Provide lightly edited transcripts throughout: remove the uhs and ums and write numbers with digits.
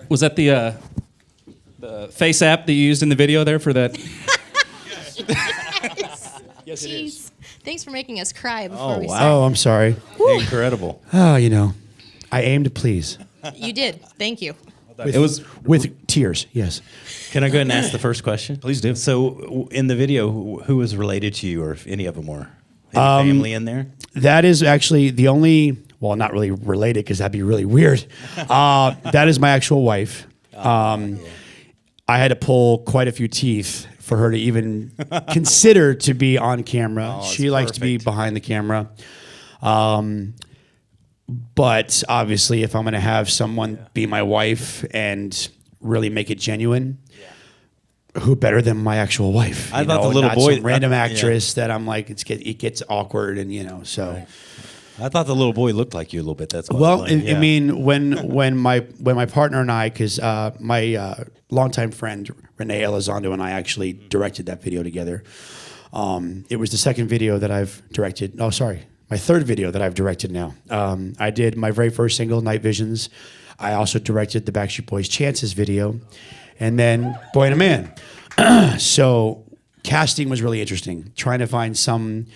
Was that the face app that you used in the video there for that? Yes, it is. Thanks for making us cry before we wow. start. Oh, I'm sorry. Incredible. Oh, I aim to please. You did. Thank you. With tears, yes. Can I go ahead and ask the first question? Please do. So, in the video, who was related to you, or if any of them were? Any family in there? That is actually the only, well, not really related because that'd be really weird. That is my actual wife. I had to pull quite a few teeth for her to even consider to be on camera. She likes to be behind the camera. But obviously, if I'm going to have someone be my wife and really make it genuine, who better than my actual wife? I thought the little boy, some random actress that I'm like, it gets awkward, and so. Right. I thought the little boy looked like you a little bit. That's why. Well, I mean, when my partner and I, because my longtime friend Renee Elizondo and I actually directed that video together. It was the second video that I've directed. Oh, sorry. My third video that I've directed now. I did my very first single, Night Visions. I also directed the Backstreet Boys' Chances video. And then Boy and a Man. So casting was really interesting. Trying to find some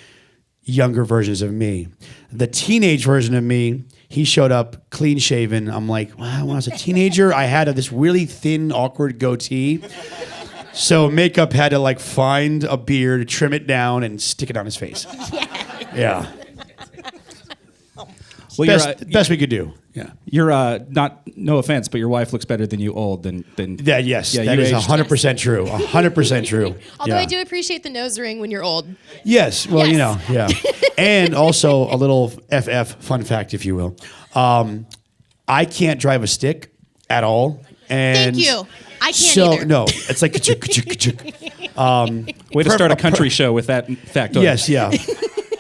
younger versions of me. The teenage version of me, he showed up clean shaven. I'm like, wow, when I was a teenager, I had this really thin, awkward goatee. So makeup had to find a beard, trim it down, and stick it on his face. Yeah. Well, best we could do. Yeah. You're no offense, but your wife looks better than you old than that. Yes, yeah, that is 100% true. 100% true. Although I do appreciate the nose ring when you're old. Yes. Well, Yes. yeah. And also a little FF fun fact, if you will. I can't drive a stick at all. And Thank you. I can't either. No, it's like ka-chuk, ka-chuk, ka-chuk. way to start a country show with that fact. Yes, yeah.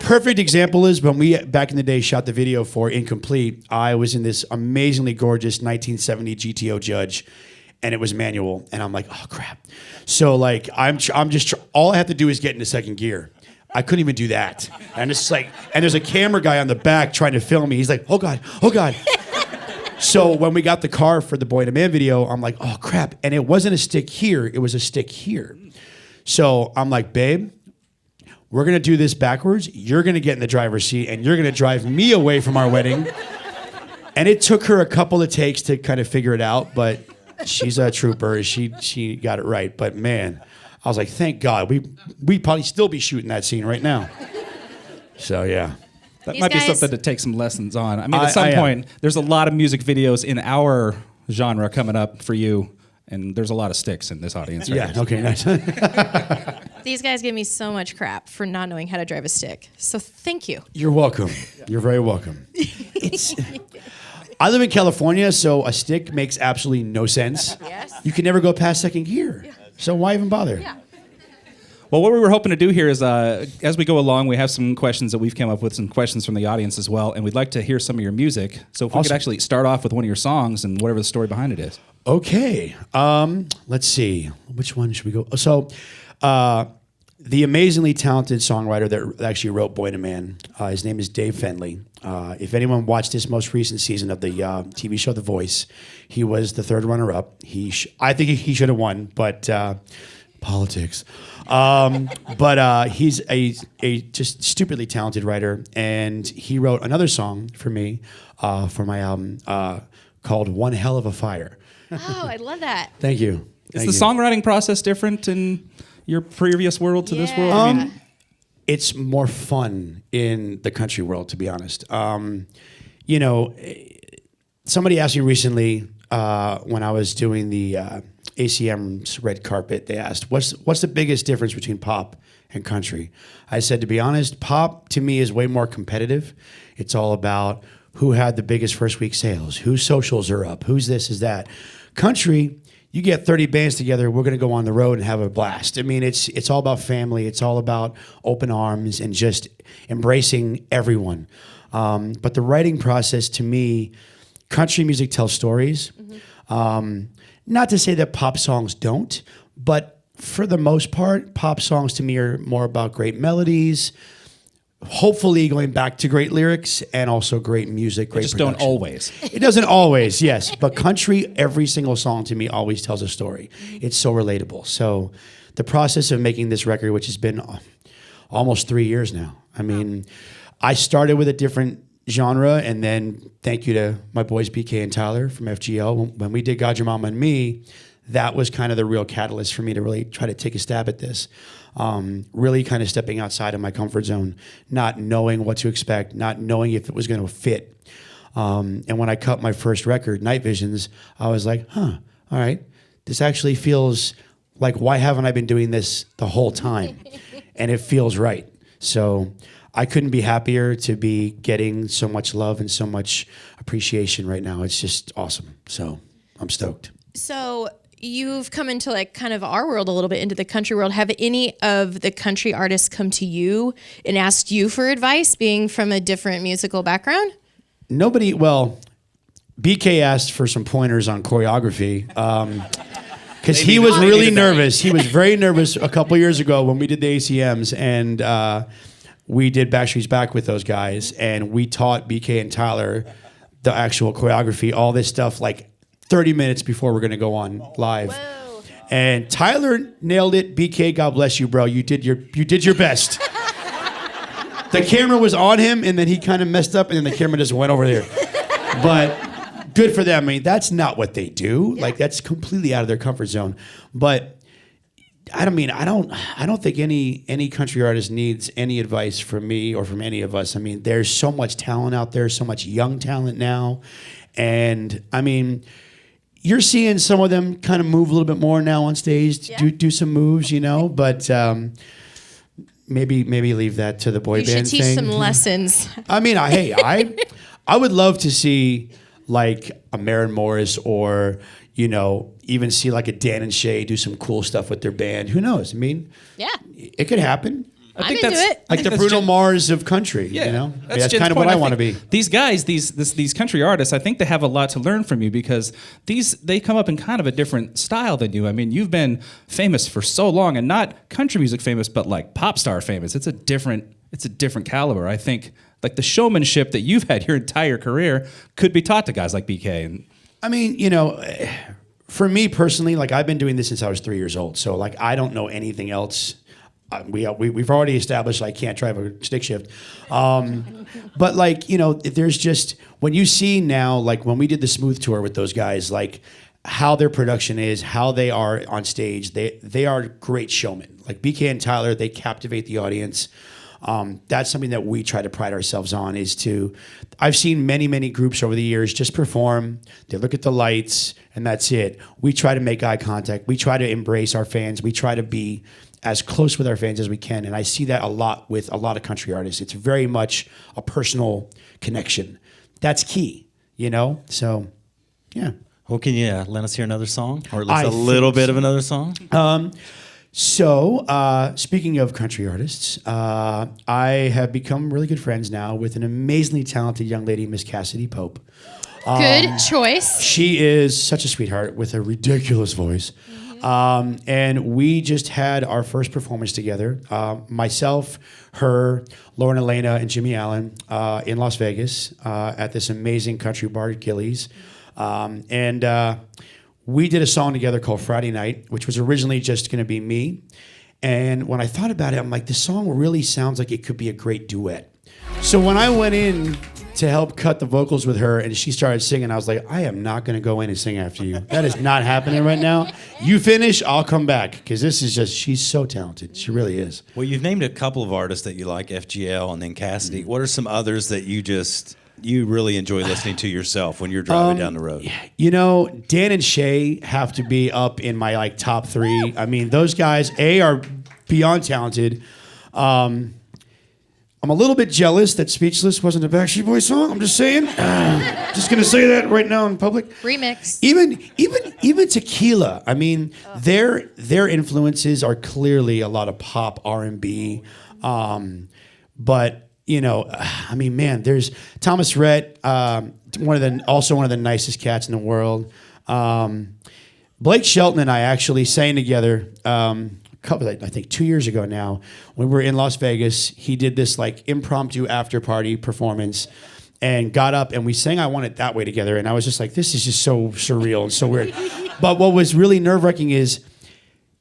Perfect example is when we back in the day shot the video for Incomplete. I was in this amazingly gorgeous 1970 GTO Judge, and it was manual, and I'm like, oh crap. So I'm just all I have to do is get into second gear. I couldn't even do that, and it's and there's a camera guy on the back trying to film me. He's like, oh god. So when we got the car for the Boy and a Man video, I'm like, oh crap, and it wasn't a stick here, it was a stick here. So I'm like, babe, we're going to do this backwards. You're going to get in the driver's seat, and you're going to drive me away from our wedding. And it took her a couple of takes to kind of figure it out, but she's a trooper. She got it right. But, man, I was like, thank God. We'd probably still be shooting that scene right now. So, yeah. That These might be guys- something to take some lessons on. I mean, at some point, there's a lot of music videos in our genre coming up for you, and there's a lot of sticks in this audience. Right Yeah, now. okay, nice. These guys give me so much crap for not knowing how to drive a stick. So thank you. You're welcome. You're very welcome. I live in California, so a stick makes absolutely no sense. Yes. You can never go past second gear. So why even bother? Yeah. Well, what we were hoping to do here is, as we go along, we have some questions that we've come up with, some questions from the audience as well, and we'd like to hear some of your music. So if we could actually start off with one of your songs and whatever the story behind it is. Okay. Let's see. Which one should we go? So, the amazingly talented songwriter that actually wrote Boy and a Man, his name is Dave Fenley. If anyone watched this most recent season of the TV show The Voice, he was the third runner-up. I think he should have won, but politics. But he's a just stupidly talented writer, and he wrote another song for me for my album called One Hell of a Fire. Oh, I love that. Thank you. Is the songwriting process different in your previous world to this world? I mean, it's more fun in the country world, to be honest. Somebody asked me recently when I was doing the ACM's red carpet, they asked, what's the biggest difference between pop and country? I said, to be honest, pop to me is way more competitive. It's all about who had the biggest first week sales, whose socials are up, who's this, is that. Country, you get 30 bands together, we're going to go on the road and have a blast. I mean, it's all about family. It's all about open arms and just embracing everyone. But the writing process, to me, country music tells stories. Mm-hmm. Not to say that pop songs don't, but for the most part, pop songs to me are more about great melodies, hopefully going back to great lyrics and also great music, great Just production. don't always. It doesn't always, yes. But country, every single song to me always tells a story. It's so relatable. So the process of making this record, which has been almost 3 years now. I mean, I started with a different genre, and then thank you to my boys BK and Tyler from FGL. When we did God, Your Mama, and Me, that was kind of the real catalyst for me to really try to take a stab at this. Really kind of stepping outside of my comfort zone, not knowing what to expect, not knowing if it was going to fit. And when I cut my first record, Night Visions, I was like, all right, this actually feels like, why haven't I been doing this the whole time? And it feels right. So I couldn't be happier to be getting so much love and so much appreciation right now. It's just awesome. So I'm stoked. So you've come into like kind of our world a little bit, into the country world. Have any of the country artists come to you and asked you for advice, being from a different musical background? Nobody, well, BK asked for some pointers on choreography. Because he was really nervous. He was very nervous a couple years ago when we did the ACMs, and we did Backstreet's Back with those guys, and we taught BK and Tyler the actual choreography, all this stuff, like 30 minutes before we're going to go on live. Whoa. And Tyler nailed it. BK, God bless you, bro. You did your best. The camera was on him, and then he kind of messed up, and then the camera just went over there. But good for them. I mean, that's not what they do. Yeah. Like, that's completely out of their comfort zone. But I don't think any country artist needs any advice from me or from any of us. I mean, there's so much talent out there, so much young talent now. And I mean, you're seeing some of them kind of move a little bit more now on stage, do some moves, you know, but maybe leave that to the boy band thing. You should teach some lessons. I mean, I would love to see like a Maren Morris, or, you know, even see like a Dan and Shay do some cool stuff with their band. Who knows? I mean, yeah, it could happen. I think I'm into it. Like the Bruno Mars of country, yeah, you know? That's kind of what I want to be. These guys, these country artists, I think they have a lot to learn from you, because they come up in kind of a different style than you. I mean, you've been famous for so long, and not country music famous, but like pop star famous. It's a different caliber. I think like the showmanship that you've had your entire career could be taught to guys like BK. And I mean, you know, for me personally, like I've been doing this since I was 3 years old. So like I don't know anything else. We've already established I can't drive a stick shift. But like, you know, there's just, when you see now, like when we did the Smooth tour with those guys, like how their production is, how they are on stage, they are great showmen. Like BK and Tyler, they captivate the audience. That's something that we try to pride ourselves on, is to, I've seen many groups over the years just perform, they look at the lights, and that's it. We try to make eye contact. We try to embrace our fans. We try to be as close with our fans as we can. And I see that a lot with a lot of country artists. It's very much a personal connection. That's key, you know? So, yeah. Well, can you let us hear another song? Or at least a little bit of another song? So, speaking of country artists, I have become really good friends now with an amazingly talented young lady, Miss Cassidy Pope. Good choice. She is such a sweetheart with a ridiculous voice. And we just had our first performance together. Myself, her, Lauren Elena, and Jimmy Allen in Las Vegas at this amazing country bar at Gillies. And we did a song together called Friday Night, which was originally just going to be me. And when I thought about it, I'm like, this song really sounds like it could be a great duet. So when I went in to help cut the vocals with her and she started singing, I was like, I am not going to go in and sing after you. That is not happening right now. You finish, I'll come back, because this is just, she's so talented. She really is. Well, you've named a couple of artists that you like, FGL and then Cassidy. Mm-hmm. What are some others that you really enjoy listening to yourself when you're driving down the road? You know, Dan and Shay have to be up in my like top three. I mean, those guys, are beyond talented. I'm a little bit jealous that Speechless wasn't a Backstreet Boys song. I'm just saying. Just gonna say that right now in public. Remix. Even Tequila. I mean, their influences are clearly a lot of pop R&B, but you know, I mean, man, there's Thomas Rhett, one of the nicest cats in the world. Blake Shelton and I actually sang together couple, I think 2 years ago now, when we were in Las Vegas. He did this like impromptu after party performance and got up and we sang I Want It That Way together. And I was just like, this is just so surreal and so weird. But what was really nerve-wracking is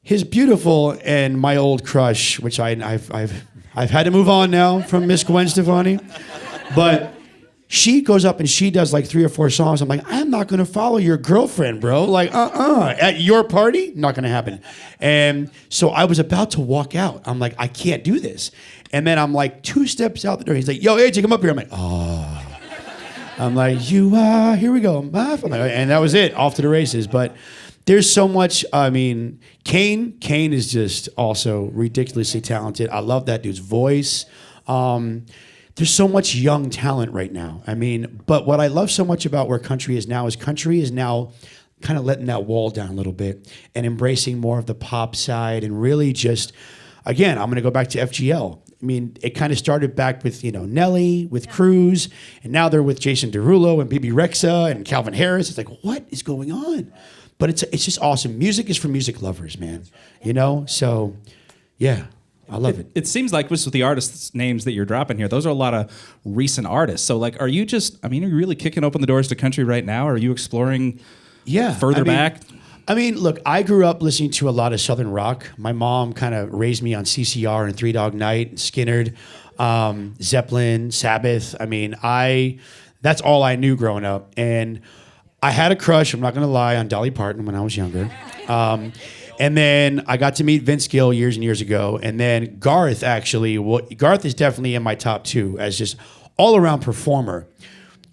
his beautiful and my old crush, which I've had to move on now from Miss Gwen Stefani. But she goes up and she does like 3 or 4 songs. I'm like, I'm not going to follow your girlfriend, bro. Like, at your party? Not going to happen. And so I was about to walk out. I'm like, I can't do this. And then I'm like 2 steps out the door. He's like, yo, AJ, come up here. I'm like, oh. I'm like, here we go. I'm like, and that was it. Off to the races. But there's so much. I mean, Kane is just also ridiculously talented. I love that dude's voice. There's so much young talent right now. I mean, but what I love so much about where country is now kind of letting that wall down a little bit and embracing more of the pop side and really just, again, I'm going to go back to FGL. I mean, it kind of started back with, Nelly, with Cruz, and now they're with Jason Derulo and BB Rexa and Calvin Harris. It's like, what is going on? But it's just awesome. Music is for music lovers, man. So, yeah. I love it. It seems like with the artists' names that you're dropping here, those are a lot of recent artists. So, like, are you really kicking open the doors to country right now? Or are you exploring further back? I mean, look, I grew up listening to a lot of Southern rock. My mom kind of raised me on CCR and Three Dog Night, Skynyrd, Zeppelin, Sabbath. I mean, that's all I knew growing up. And I had a crush, I'm not going to lie, on Dolly Parton when I was younger. And then I got to meet Vince Gill years and years ago. And then Garth, actually, Garth is definitely in my top 2 as just all-around performer.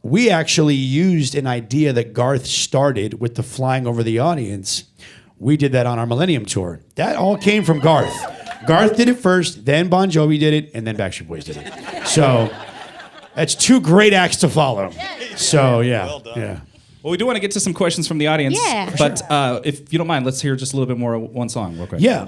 We actually used an idea that Garth started with the flying over the audience. We did that on our Millennium Tour. That all came from Garth. Garth did it first, then Bon Jovi did it, and then Backstreet Boys did it. So that's 2 great acts to follow. So, yeah. Well done. Yeah. Well, we do want to get to some questions from the audience. Yeah. But if you don't mind, let's hear just a little bit more of one song real quick. Yeah.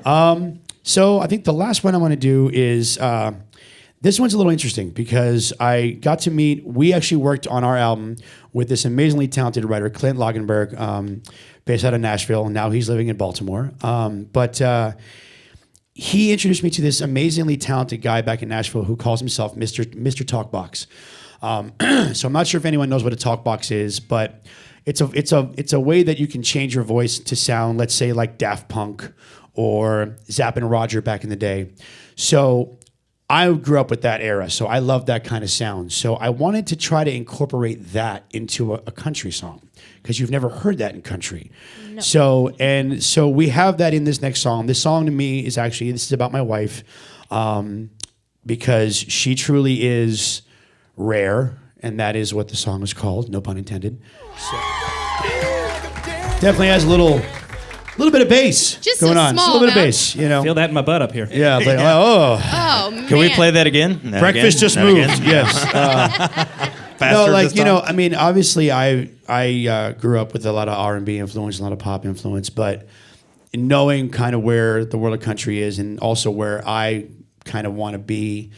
So I think the last one I want to do is this one's a little interesting because we actually worked on our album with this amazingly talented writer, Clint Lagenberg, based out of Nashville, and now he's living in Baltimore. But he introduced me to this amazingly talented guy back in Nashville who calls himself Mr. Talkbox. So I'm not sure if anyone knows what a talkbox is, but it's a way that you can change your voice to sound, let's say, like Daft Punk or Zapp and Roger back in the day. So I grew up with that era, so I love that kind of sound. So I wanted to try to incorporate that into a country song because you've never heard that in country. No. So we have that in this next song. This song to me is this is about my wife because she truly is rare, and that is what the song is called, no pun intended. So, definitely has a little bit of bass going on. Just a little bit of bass, Feel that in my butt up here. Yeah, like, Oh, man. Can we play that again? breakfast just That moved. again? Yes. Faster this time? I mean, obviously, I grew up with a lot of R&B influence, a lot of pop influence, but knowing kind of where the world of country is, and also where I kind of want to be,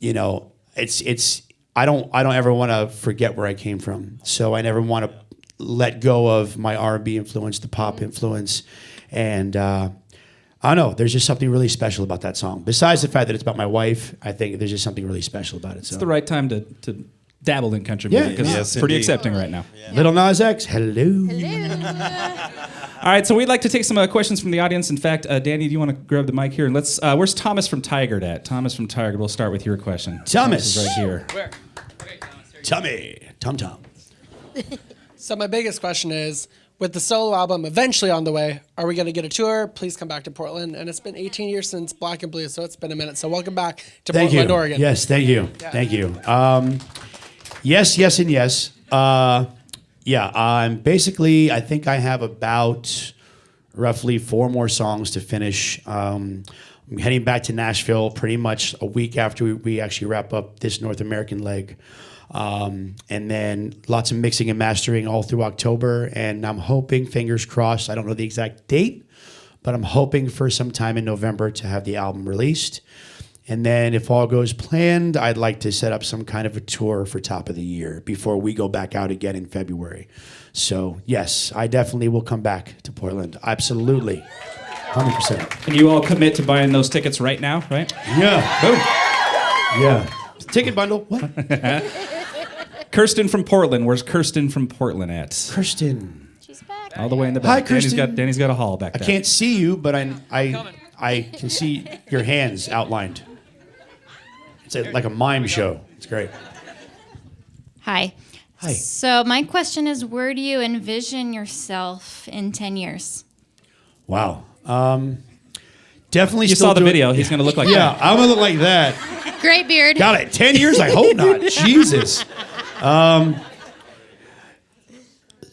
it's. I don't ever want to forget where I came from. So I never want to let go of my R&B influence, the pop influence, and I don't know. There's just something really special about that song. Besides the fact that it's about my wife, I think there's just something really special about it. It's the right time to dabble in country music because it's pretty accepting right now. Yeah. Little Nas X, hello. All right, so we'd like to take some questions from the audience. In fact, Danny, do you want to grab the mic here? And let's. Where's Thomas from Tigard at? Thomas from Tigard. We'll start with your question. Thomas is right here. Where? Okay, Thomas, Tom. So my biggest question is, with the solo album eventually on the way, are we going to get a tour? Please come back to Portland. And it's been 18 years since Black and Blue, so it's been a minute. So welcome back to Portland, Oregon. Yes, thank you. Yeah. Thank you. Yes, and yes. Basically, I think I have about roughly 4 more songs to finish. I'm heading back to Nashville pretty much a week after we actually wrap up this North American leg. And then lots of mixing and mastering all through October. And I'm hoping, fingers crossed, I don't know the exact date, but I'm hoping for some time in November to have the album released. And then if all goes planned, I'd like to set up some kind of a tour for top of the year before we go back out again in February. So yes, I definitely will come back to Portland. Absolutely. 100%. Can you all commit to buying those tickets right now, right? Yeah. Boom. Yeah. Ticket bundle. What? Kirsten from Portland. Where's Kirsten from Portland at? Kirsten. She's back. All the way in the back. Hi, Kirsten. Danny's got a hall back I there. can't see you, but I can see your hands outlined. It's like a mime show. It's great. Hi. Hi. So my question is, where do you envision yourself in 10 years? Wow. Definitely. You still saw the doing- video. He's going to look like Yeah, that. I'm gonna look like that. Great beard. Got it. 10 years? I hope not. Jesus.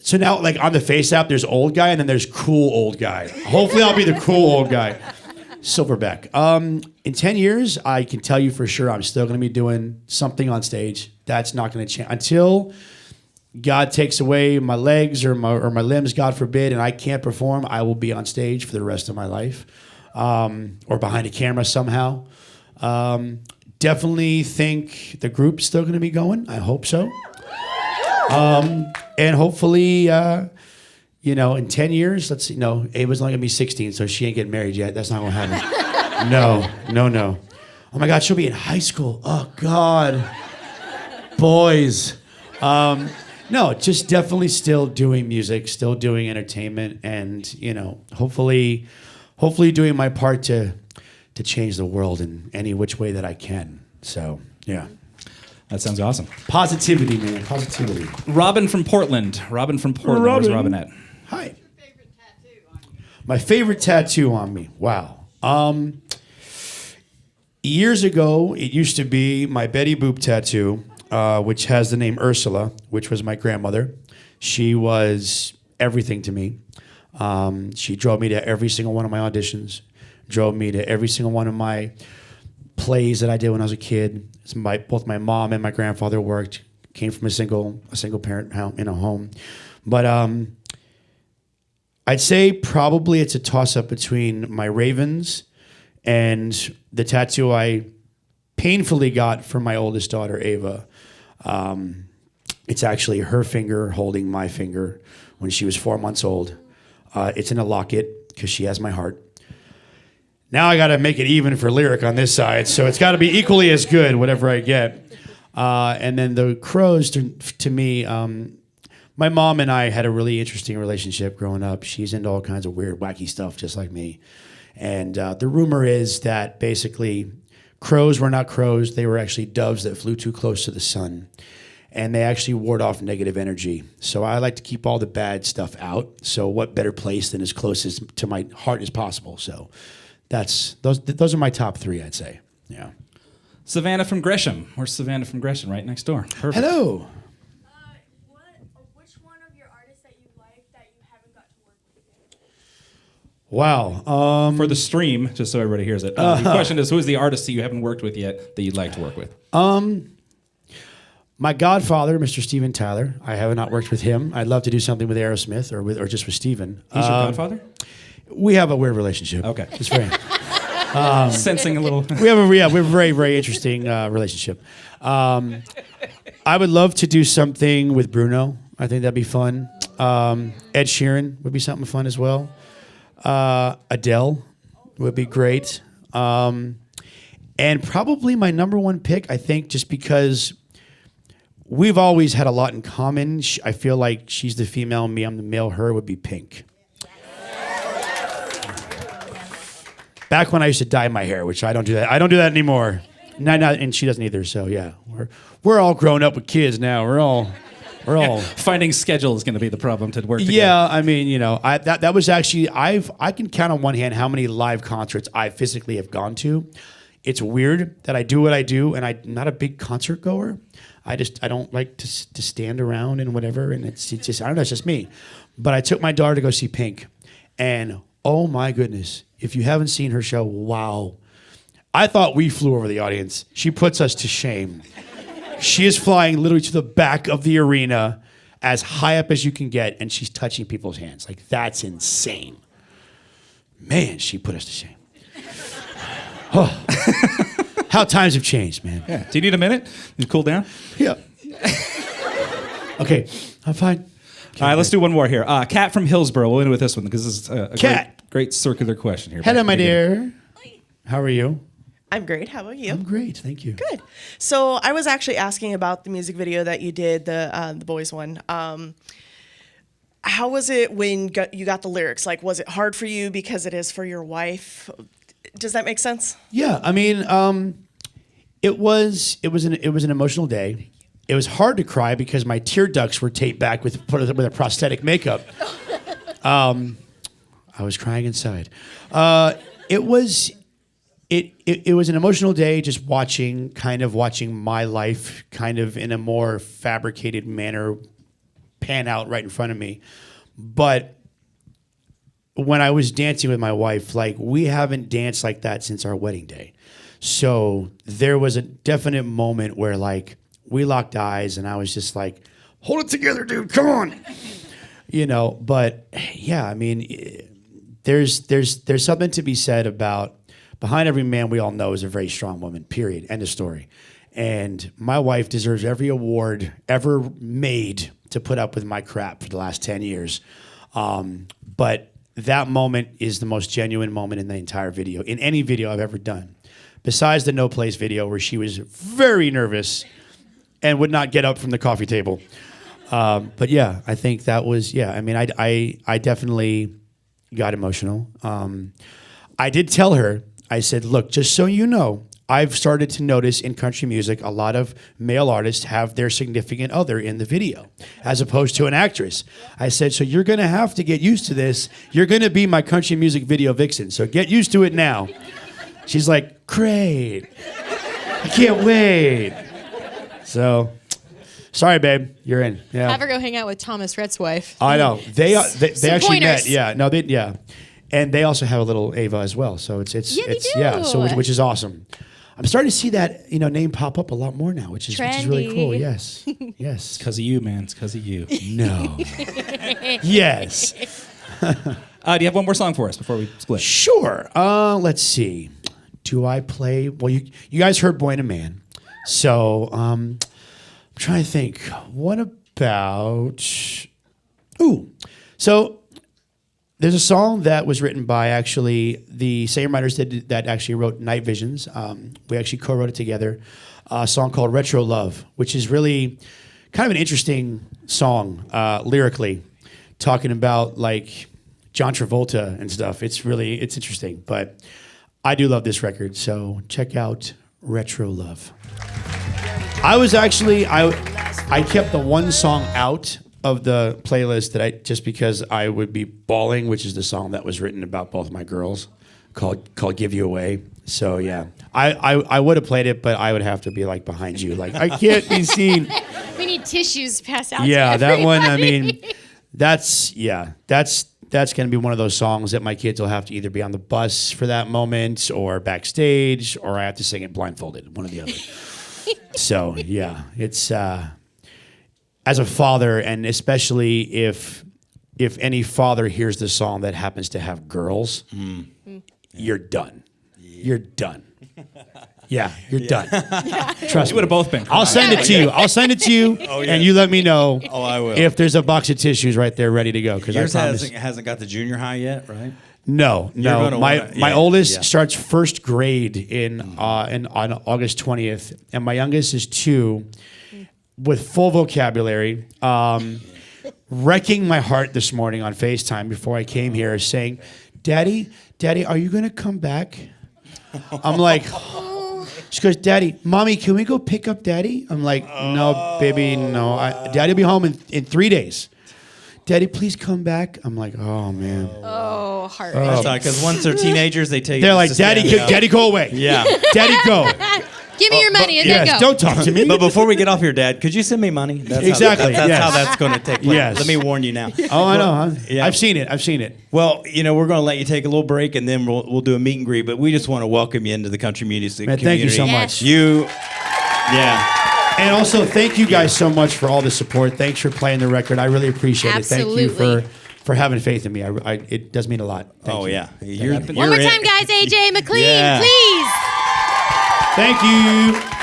So now, like on the Face app, there's old guy and then there's cool old guy. Hopefully, I'll be the cool old guy. Silverback. In 10 years, I can tell you for sure I'm still going to be doing something on stage. That's not going to change until God takes away my legs or my limbs, God forbid, and I can't perform. I will be on stage for the rest of my life, or behind a camera somehow. Definitely think the group's still going to be going. I hope so. And hopefully, in 10 years, let's see. No, Ava's only going to be 16, so she ain't getting married yet. That's not going to happen. No. Oh my God, she'll be in high school. Oh God. Boys. No, just definitely still doing music, still doing entertainment, and hopefully doing my part to change the world in any which way that I can. So yeah, That sounds awesome. positivity, man, positivity. Robin from Portland. Where's Robin at? Hi. My favorite tattoo on me. Wow. Years ago, it used to be my Betty Boop tattoo, which has the name Ursula, which was my grandmother. She was everything to me. She drove me to every single one of my auditions, drove me to every single one of my plays that I did when I was a kid. Both my mom and my grandfather worked, came from a single parent home. But I'd say probably it's a toss-up between my Ravens and the tattoo I painfully got from my oldest daughter, Ava. It's actually her finger holding my finger when she was 4 months old. It's in a locket because she has my heart. Now I got to make it even for lyric on this side, so it's got to be equally as good, whatever I get. And then the crows, to me, my mom and I had a really interesting relationship growing up. She's into all kinds of weird, wacky stuff, just like me. And the rumor is that basically crows were not crows. They were actually doves that flew too close to the sun. And they actually ward off negative energy. So I like to keep all the bad stuff out. So what better place than as close to my heart as possible? So those are my top three, I'd say. Yeah. Savannah from Gresham. Where's Savannah from Gresham? Right next door. Perfect. Hello. Which one of your artists that you like that you haven't got to work with yet? Wow. For the stream, just so everybody hears it. The question is, who is the artist that you haven't worked with yet that you'd like to work with? My godfather, Mr. Steven Tyler. I have not worked with him. I'd love to do something with Aerosmith or just with Steven. He's your godfather? We have a weird relationship. Okay. It's very. Sensing a little. We have a very, very interesting relationship. I would love to do something with Bruno. I think that'd be fun. Ed Sheeran would be something fun as well. Adele would be great. And probably my number one pick, I think, just because we've always had a lot in common. I feel like she's the female, me, I'm the male. Her would be Pink. Back when I used to dye my hair, which I don't do that. I don't do that anymore. And she doesn't either. So yeah, we're all grown up with kids now. We're all. Finding schedule is going to be the problem to work together. Yeah, I mean, that was actually I can count on one hand how many live concerts I physically have gone to. It's weird that I do what I do, and I'm not a big concert goer. I don't like to stand around and whatever, and it's just I don't know, it's just me. But I took my daughter to go see Pink, and oh my goodness, if you haven't seen her show, wow. I thought we flew over the audience. She puts us to shame. She is flying literally to the back of the arena as high up as you can get, and she's touching people's hands. Like, that's insane. Man, she put us to shame. Oh. How times have changed, man. Yeah. Do you need a minute? You cool down? Yeah. Okay, I'm fine. All right, let's do one more here. Kat from Hillsborough. We'll end with this one because this is a Kat. Great circular question here. Hello, my dear. How are you? I'm great. How about you? I'm great, thank you. Good. So I was actually asking about the music video that you did, the boys one. How was it when you got the lyrics? Like, was it hard for you because it is for your wife? Does that make sense? Yeah, I mean, it was an emotional day. It was hard to cry because my tear ducts were taped back with a prosthetic makeup. I was crying inside. It was an emotional day, just watching my life kind of in a more fabricated manner pan out right in front of me. But when I was dancing with my wife, like, we haven't danced like that since our wedding day. So there was a definite moment where, like, we locked eyes and I was just like, hold it together, dude, come on. But yeah, I mean, there's something to be said about behind every man we all know is a very strong woman, period, end of story. And my wife deserves every award ever made to put up with my crap for the last 10 years. But that moment is the most genuine moment in the entire video, in any video I've ever done. Besides the No Place video where she was very nervous and would not get up from the coffee table. But yeah, I think that was, I mean, I definitely got emotional. I did tell her, I said, look, just so you know, I've started to notice in country music, a lot of male artists have their significant other in the video, as opposed to an actress. I said, so you're going to have to get used to this. You're going to be my country music video vixen, so get used to it now. She's like, great. I can't wait. So, sorry, babe, you're in. Yeah. Have her go hang out with Thomas Rhett's wife. I know. They actually pointers. met. Yeah. No, yeah. And they also have a little Ava as well. So it's do. So which is awesome. I'm starting to see that name pop up a lot more now, which is really cool. Yes. Yes. It's because of you, man. It's because of you. No. Yes. Do you have one more song for us before we split? Sure. Let's see. Do I play? Well, you guys heard Boy and a Man. So I'm trying to think. What about? So there's a song that was written by actually the same writers that actually wrote Night Visions. We actually co-wrote it together. A song called Retro Love, which is really kind of an interesting song lyrically, talking about like John Travolta and stuff. It's interesting, but I do love this record. So check out Retro Love. I was actually, I kept the one song out of the playlist that just because I would be bawling, which is the song that was written about both my girls, called Give You Away. So yeah, I would have played it, but I would have to be like behind you, like I can't be seen. We need tissues passed out. Yeah, to that one. I everybody. mean, that's going to be one of those songs that my kids will have to either be on the bus for that moment, or backstage, or I have to sing it blindfolded, one or the other. So yeah, it's. As a father, and especially if any father hears the song that happens to have girls, you're done. You're done. Yeah, you're done. Trust me. You would have both been. I'll send it to you. And you let me know I will. if there's a box of tissues right there ready to go. Because Yours hasn't got the junior high yet, right? No. My oldest starts first grade on August 20th, and my youngest is 2. With full vocabulary, wrecking my heart this morning on FaceTime before I came here, saying, Daddy, are you going to come back? I'm like, she goes, Daddy, Mommy, can we go pick up Daddy? I'm like, no, baby, no. Daddy will be home in 3 days. Daddy, please come back. I'm like, oh, man. Oh, heart. That's not because once they're teenagers, they take. They're like, Daddy, go away. Yeah. Daddy, go. Give me your money and then go. Don't talk to me. But before we get off here, Dad, could you send me money? That's Exactly, That's yes. how that's going to take place. Yes. Let me warn you now. Oh, I know, huh? Yeah. I've seen it. Well, we're going to let you take a little break, and then we'll do a meet and greet. But we just want to welcome you into the country music Man, community. thank you so Yes. much. Yeah. And also, thank you guys so much for all the support. Thanks for playing the record. I really appreciate it. Thank you Absolutely. for having faith in me. It does mean a lot. Thank you. Yeah. One more time, guys. AJ McLean, Yeah. please. Thank you.